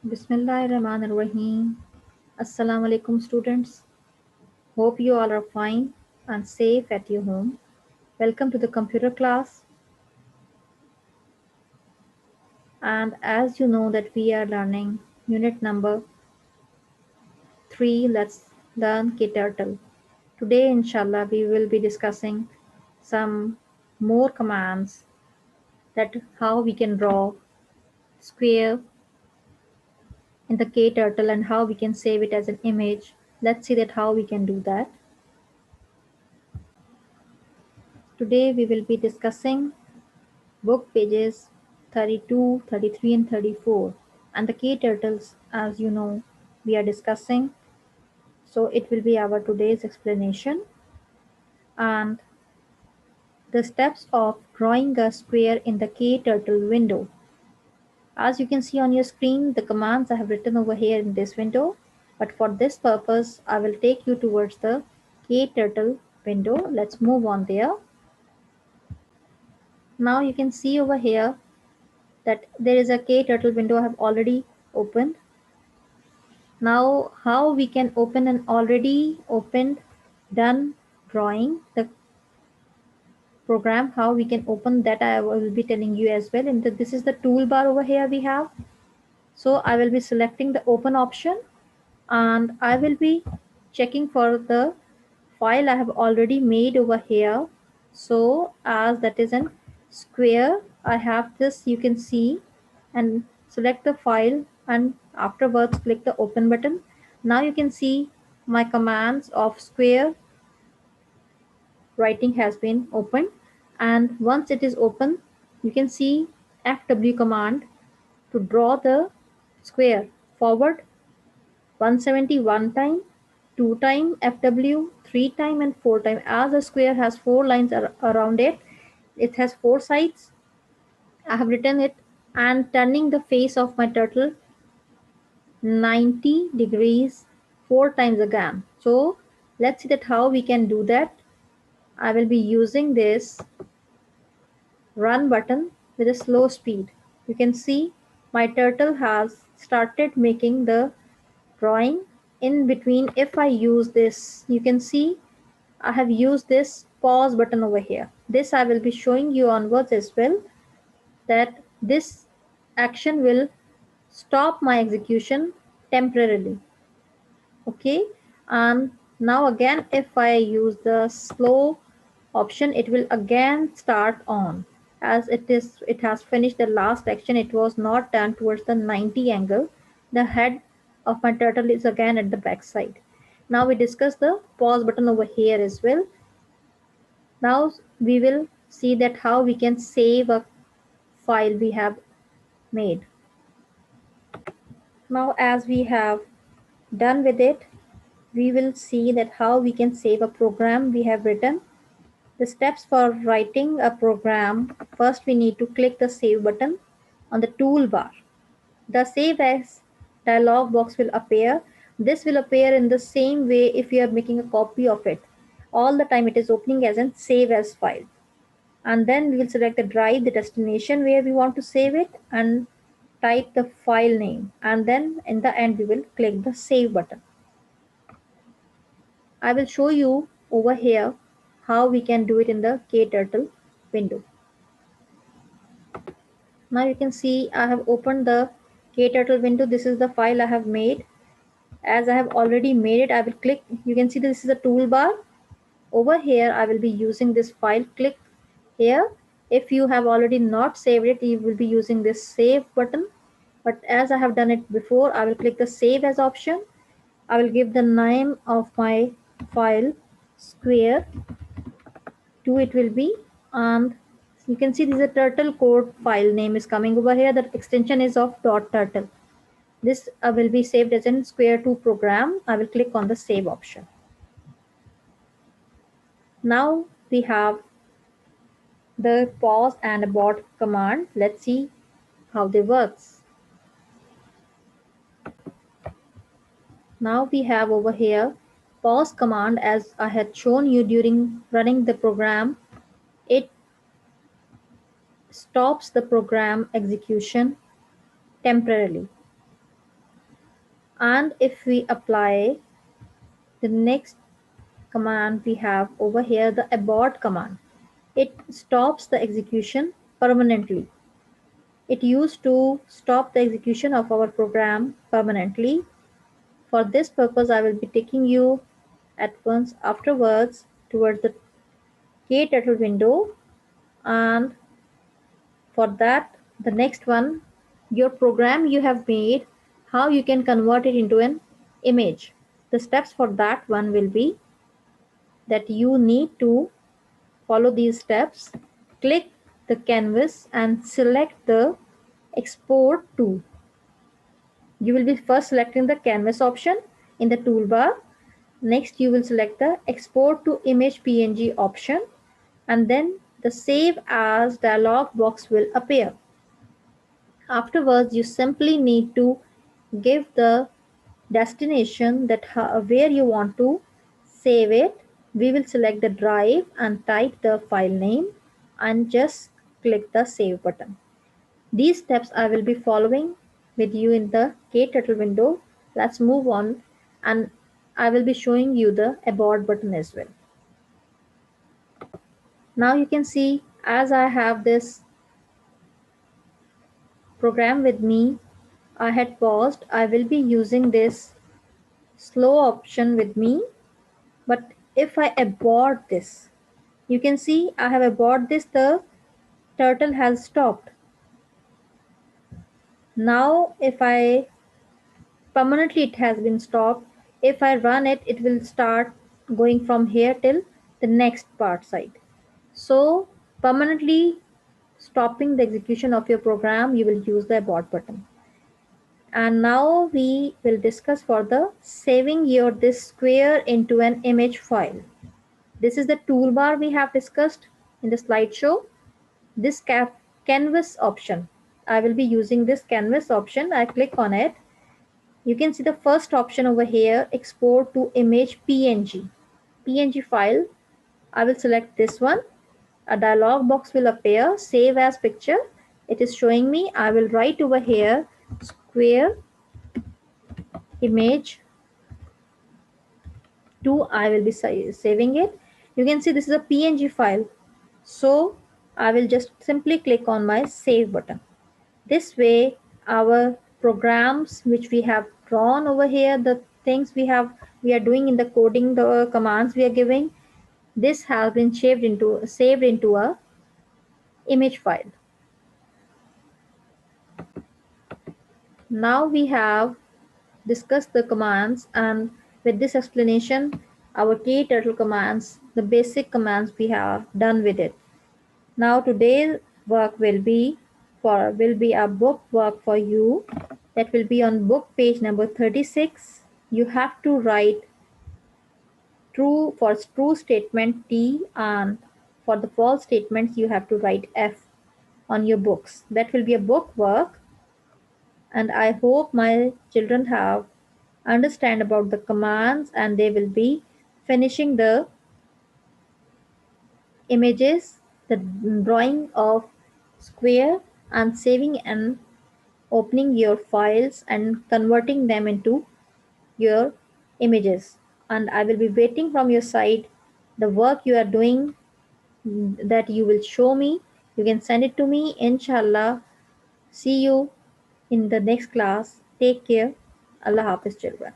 Bismillahirrahmanirrahim. Assalamu alaikum students. Hope you all are fine and safe at your home. Welcome to the computer class. And as you know that we are learning unit number 3, let's learn KTurtle. Today inshallah we will be discussing some more commands that how we can draw square in the KTurtle and how we can save it as an image. Let's see that how we can do that. Today we will be discussing book pages 32, 33 and 34 and the KTurtles as you know we are discussing. So it will be our today's explanation and the steps of drawing a square in the KTurtle window. As you can see on your screen, the commands I have written over here in this window, but for this purpose I will take you towards the KTurtle window. Let's move on there. Now you can see over here that there is a KTurtle window I have already opened. Now how we can open an already opened done drawing, the program, how we can open that I will be telling you as well. And this is the toolbar over here we have. So I will be selecting the open option and I will be checking for the file I have already made over here. So as that is an square, I have this, you can see, and select the file and afterwards click the open button. Now you can see my commands of square writing has been opened, and once it is open you can see FW command to draw the square forward 171 time, 2 time FW, 3 time and 4 time. As a square has 4 lines around it, it has 4 sides. I have written it and turning the face of my turtle 90 degrees 4 times again. So let's see that how we can do that. I will be using this run button with a slow speed. You can see my turtle has started making the drawing. In between, if I use this, you can see I have used this pause button over here. This I will be showing you onwards as well, that this action will stop my execution temporarily. Okay, and now again if I use the slow option, it will again start on, as it has finished the last action. It was not done towards the 90 angle. The head of my turtle is again at the back side. Now we discuss the pause button over here as well. Now we will see that how we can save a file we have made. Now as we have done with it, we will see that how we can save a program we have written. The steps for writing a program: first we need to click the save button on the toolbar. The save as dialog box will appear. This will appear in the same way if you are making a copy of it. All the time it is opening as in save as file. And then we will select the drive, the destination where we want to save it, and type the file name. And then in the end we will click the save button. I will show you over here how we can do it in the KTurtle window. Now you can see I have opened the KTurtle window. This is the file I have made. As I have already made it, I will click. You can see this is a toolbar. Over here, I will be using this file. Click here. If you have already not saved it, you will be using this save button. But as I have done it before, I will click the save as option. I will give the name of my file square 2 it will be, and you can see this is a turtle code file name is coming over here. The extension is of .turtle. This will be saved as in square 2 program. I will click on the save option. Now we have the pause and abort command. Let's see how they works. Now we have over here pause command. As I had shown you during running the program, it stops the program execution temporarily. And if we apply the next command we have over here, the abort command, it stops the execution permanently. It used to stop the execution of our program permanently. For this purpose, I will be taking you at once afterwards towards the KTurtle window, and for that, the next one, your program you have made, how you can convert it into an image. The steps for that one will be that you need to follow these steps. Click the canvas and select the export to. You will be first selecting the canvas option in the toolbar. Next, you will select the export to image PNG option, and then the save as dialog box will appear. Afterwards, you simply need to give the destination that where you want to save it. We will select the drive and type the file name and just click the save button. These steps I will be following with you in the KTurtle window. Let's move on, and I will be showing you the abort button as well. Now you can see as I have this program with me, I had paused. I will be using this slow option with me, but if I abort this, you can see I have aborted this, the turtle has stopped. Now if I permanently it has been stopped, if I run it, it will start going from here till the next part side. So permanently stopping the execution of your program, you will use the abort button. And now we will discuss for the saving your this square into an image file. This is the toolbar we have discussed in the slideshow. This canvas option, I will be using this canvas option. I click on it. You can see the first option over here, export to image PNG file. I will select this one. A dialog box will appear, save as picture. It is showing me. I will write over here square image 2. I will be saving it. You can see this is a PNG file. So I will just simply click on my save button. This way our programs which we have drawn over here, the things we are doing in the coding, the commands we are giving, this has been saved into a image file. Now we have discussed the commands, and with this explanation, our KTurtle commands, the basic commands we have done with it. Now today's work will be a book work for you. That will be on book page number 36. You have to write true for true statement T, and for the false statements you have to write F on your books. That will be a book work, and I hope my children have understand about the commands and they will be finishing the images, the drawing of square, and saving and opening your files and converting them into your images. And I will be waiting from your side the work you are doing, that you will show me. You can send it to me, inshallah. See you in the next class. Take care. Allah Hafiz children.